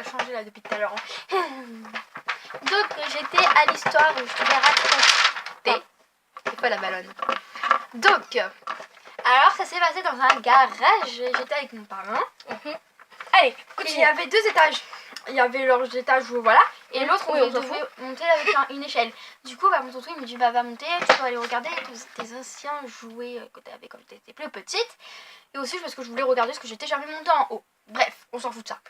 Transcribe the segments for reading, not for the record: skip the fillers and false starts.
a changé là depuis tout à l'heure. Donc j'étais à l'histoire où je devais raconter. C'est quoi la ballonne? Donc, alors ça s'est passé dans un garage. J'étais avec mon parrain. Allez, Il continue. y avait 2 étages. Il y avait leurs étages, voilà. Et l'autre, Oui, on on s'en devait monter avec une échelle. Du coup, mon tonton il me dit va monter, tu peux aller regarder tes anciens jouets que tu avais quand tu étais plus petite. Et aussi parce que je voulais regarder ce que j'étais jamais monté en haut. Bref, on s'en fout de ça.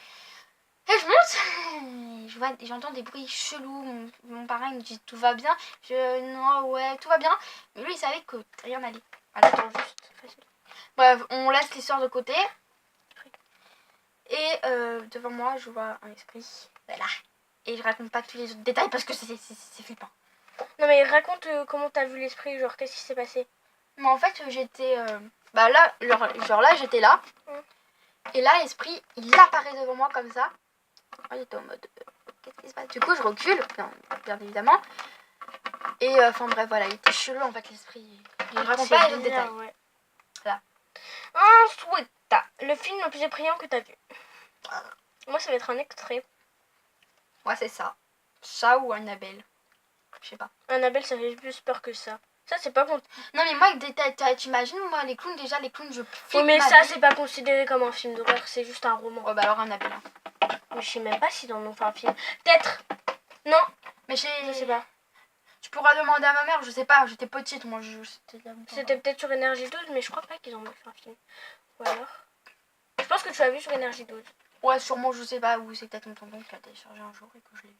Et je monte, j'entends des bruits chelous. Mon parrain il me dit tout va bien. Non, ouais, tout va bien. Mais lui il savait que rien n'allait. Attends, juste. Bref, on laisse l'histoire de côté. Et devant moi, je vois un esprit. Voilà. Et je raconte pas tous les autres détails parce que c'est flippant. Non mais raconte comment t'as vu l'esprit, genre qu'est-ce qui s'est passé? Mais en fait, j'étais... là, genre là, j'étais là. Et là, l'esprit, il apparaît devant moi comme ça. J'étais en mode... qu'est-ce qui se passe? Du coup, je recule, bien évidemment. Et enfin bref, voilà, il était chelou en fait, l'esprit. Je raconte pas les autres détails. Ouais. Voilà. Ensuite, le film le plus effrayant que t'as vu. Moi, ça va être un extrait. Ouais, c'est ça. Ça ou Annabelle. Je sais pas. Annabelle, ça fait plus peur que ça. Ça, c'est pas... Non, mais moi, t'imagines, moi, les clowns, déjà, les clowns, je flippe. Oui, mais ça, c'est pas considéré comme un film d'horreur, c'est juste un roman. Oh, bah alors Annabelle. Mais je sais même pas s'ils en ont fait un film. Peut-être. Non. Mais je sais pas. Tu pourras demander à ma mère, je sais pas, j'étais petite, moi, C'était peut-être sur Énergie 12, mais je crois pas qu'ils en ont fait un film. Ou alors... Je pense que tu l'as vu sur Énergie 12. Ouais, sûrement, je sais pas, ou c'est peut-être mon tonton qui l'a téléchargé un jour et que je l'ai.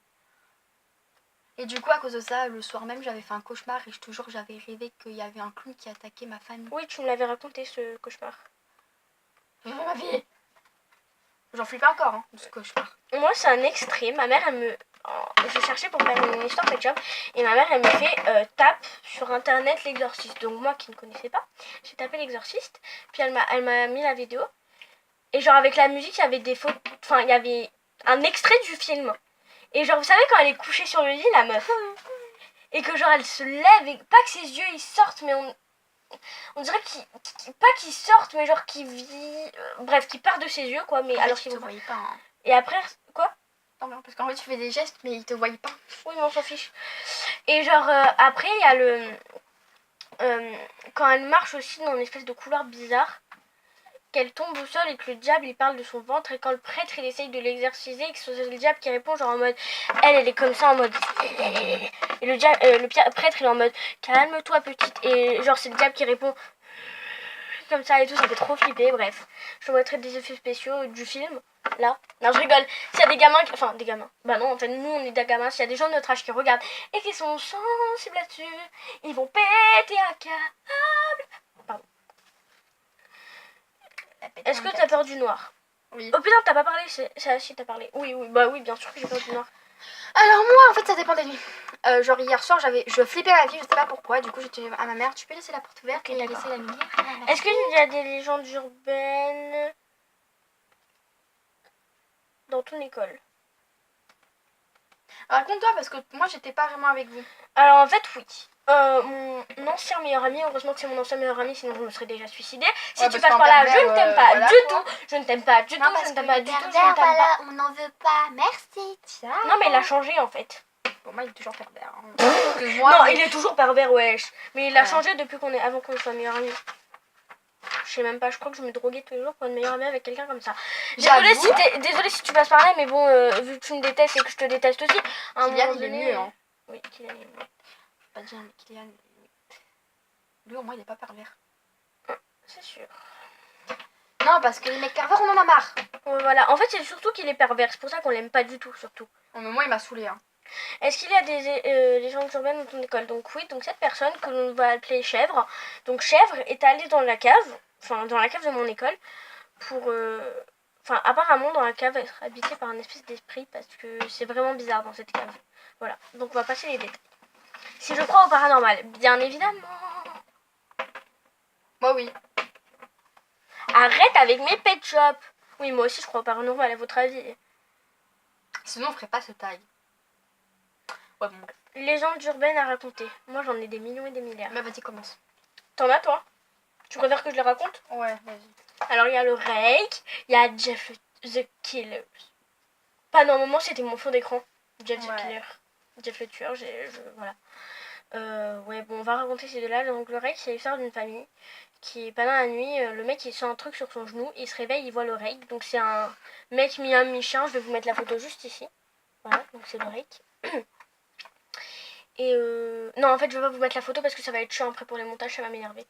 Et du coup, à cause de ça, le soir même, j'avais fait un cauchemar et je te jure, j'avais rêvé qu'il y avait un clown qui attaquait ma famille. Oui, tu me l'avais raconté, ce cauchemar. Ma vie. J'en flippe encore, hein, de ce cauchemar. Moi, c'est un extrait. Ma mère, elle me... Je cherchais pour faire une histoire Pet Shop. Et ma mère, elle me fait tape sur internet l'exorciste. Donc moi qui ne connaissais pas, j'ai tapé l'exorciste. Puis elle m'a mis la vidéo. Et genre avec la musique, il y avait des photos... Enfin, il y avait un extrait du film. Et genre, vous savez quand elle est couchée sur le lit, la meuf. Et que genre, elle se lève et pas que ses yeux, ils sortent, mais on dirait pas qu'il sortent, mais genre qu'il vit... bref, qu'il part de ses yeux, quoi. Mais alors qu'il te voyait pas, hein. Et après, quoi? Non, parce qu'en fait, tu fais des gestes, mais ils te voient pas. Oui, mais on s'en fiche. Et genre, après, il y a le... quand elle marche aussi dans une espèce de couloir bizarre, qu'elle tombe au sol et que le diable, il parle de son ventre, et quand le prêtre, il essaye de l'exorciser, et que c'est le diable qui répond, genre en mode... Elle est comme ça, en mode... Et le prêtre, il est en mode... Calme-toi, petite. Et genre, c'est le diable qui répond... Comme ça et tout, ça fait trop flipper, bref. Je te montrerai des effets spéciaux du film, là. Non, je rigole. S'il y a des gamins... Enfin, des gamins. Bah non, en fait, nous, on est des gamins. S'il y a des gens de notre âge qui regardent et qui sont sensibles là-dessus, ils vont péter un câble. Pardon. Est-ce que t'as peur du noir? Oui. Oh putain, t'as pas parlé. Si, t'as parlé. Oui, bah oui, bien sûr que j'ai peur du noir. Alors moi, en fait, ça dépend des nuits. Genre hier soir, je flippais ma vie, je sais pas pourquoi. Du coup, j'étais à ma mère, tu peux laisser la porte ouverte et laisser la lumière. Est-ce qu'il y a des légendes urbaines dans ton école? Raconte-toi parce que moi, j'étais pas vraiment avec vous. Alors en fait, oui. Mon ancien meilleur ami, heureusement que c'est mon ancien meilleur ami, sinon je me serais déjà suicidée. Si tu passes par là, je ne t'aime pas du tout. Je ne t'aime pas du tout, je ne t'aime pas du tout, je ne t'aime pas. On n'en veut pas, merci. Tiens. Non, mais il a changé en fait. Pour moi, il est toujours pervers. Non, il est toujours pervers, wesh. Mais il a changé depuis avant qu'on soit meilleur ami. Je sais même pas, je crois que je me droguais tous les jours pour être meilleure amie avec quelqu'un comme ça. Désolée si tu passes par là, mais bon, vu que tu me détestes et que je te déteste aussi. Kylian, il est mieux, hein. Oui, Kylian est mieux. Pas dire, mais Kylian, lui au moins il est pas pervers. C'est sûr. Non, parce que les mecs pervers, on en a marre. Ouais, voilà, en fait, c'est surtout qu'il est pervers, c'est pour ça qu'on l'aime pas du tout, surtout. Mais moi, il m'a saoulé, hein. Est-ce qu'il y a des légendes urbaines dans ton école? Donc oui, donc cette personne que l'on va appeler Chèvre. Donc Chèvre est allée dans la cave, enfin dans la cave de mon école, pour... Enfin, apparemment dans la cave être habitée par un espèce d'esprit, parce que c'est vraiment bizarre dans cette cave. Voilà, donc on va passer les détails. Si je crois au paranormal, bien évidemment. Moi, oui. Arrête avec mes pet shops. Oui, moi aussi je crois au paranormal, à votre avis. Sinon, on ferait pas ce taille. Ouais, bon. Légendes urbaines à raconter. Moi j'en ai des millions et des milliards. Bah, vas-y, commence. T'en as toi? Tu préfères que je les raconte? Ouais, vas-y. Alors il y a le Rake, il y a Jeff the Killer. Pendant un moment, c'était mon fond d'écran. Jeff the Ouais. Killer. Jeff le tueur, voilà. Ouais, bon, on va raconter ces deux-là. Donc, le règle, c'est l'histoire d'une famille qui, pendant la nuit, le mec, il sent un truc sur son genou. Il se réveille, il voit le règle. Donc, c'est un mec mi-homme, mi-chien. Je vais vous mettre la photo juste ici. Voilà, donc c'est le règle. Et non, en fait, je vais pas vous mettre la photo parce que ça va être chiant après pour les montages, ça va m'énerver.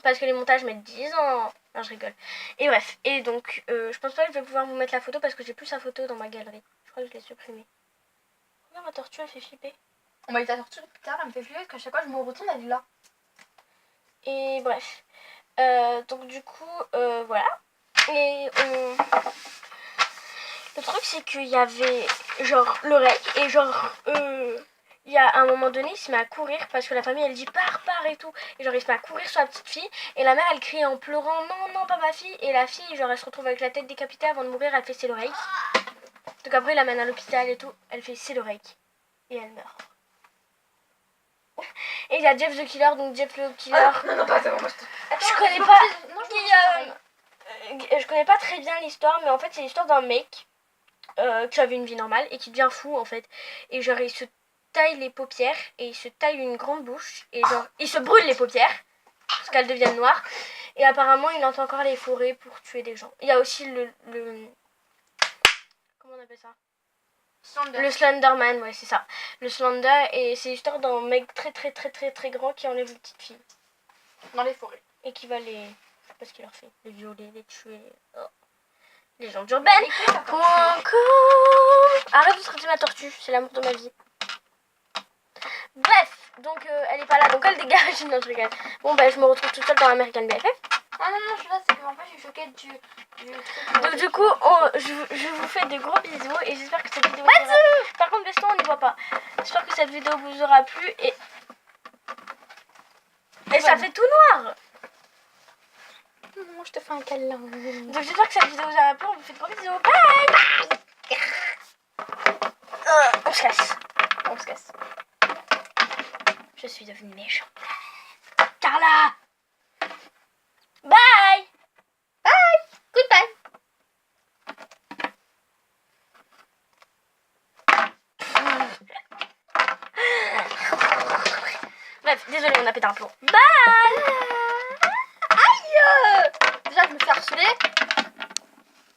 Parce que les montages mettent 10 ans. Non, je rigole. Et bref, et donc, je pense pas que je vais pouvoir vous mettre la photo parce que j'ai plus sa photo dans ma galerie. Je crois que je l'ai supprimée. Regarde, ma tortue, elle fait flipper. On m'a dit ta tortue plus tard, elle me fait flipper parce qu'à chaque fois je me retourne, elle est là. Et bref. Donc, du coup, voilà. Et le truc, c'est qu'il y avait, genre, le règle et genre, il y a un moment donné, il se met à courir parce que la famille elle dit pars et tout. Et genre il se met à courir sur la petite fille. Et la mère elle crie en pleurant non, pas ma fille. Et la fille, genre elle se retrouve avec la tête décapitée avant de mourir, elle fait c'est l'oreille. Donc après il l'amène à l'hôpital et tout, elle fait c'est l'oreille. Et elle meurt. Et il y a Jeff the Killer, donc Jeff le Killer. Non, pas ça, moi Je connais pas. Je connais pas très bien l'histoire, mais en fait c'est l'histoire d'un mec qui avait une vie normale et qui devient fou en fait. Et genre il se taille les paupières et il se taille une grande bouche et genre il se brûle les paupières parce qu'elles deviennent noires et apparemment il entend encore les forêts pour tuer des gens. Il y a aussi le comment on appelle ça, le Slenderman, ouais c'est ça, le Slender, et c'est l'histoire d'un mec très grand qui enlève une petite fille dans les forêts et qui va les, je sais pas ce qu'il leur fait, les violer, les tuer. Légende urbaine. Arrête de traiter ma tortue, c'est l'amour de ma vie. Bref, donc elle est pas là, donc elle dégage. Non, je rigole. Bon, bah, je me retrouve toute seule dans American BFF. Ah non, je suis là, c'est que en fait, je suis choquée du truc. Donc, du coup, je vous fais de gros bisous et j'espère que cette vidéo. Par contre, Beston, on n'y voit pas. J'espère que cette vidéo vous aura plu et ça fait tout noir. Je te fais un câlin. Donc, j'espère que cette vidéo vous aura plu. On vous fait de gros bisous. Bye. On se casse. On se casse. Je suis devenue méchante. Carla. Bye. Goodbye. Bref, désolé, on a pété un plomb. Bye. Aïe. Déjà, je me fais harceler.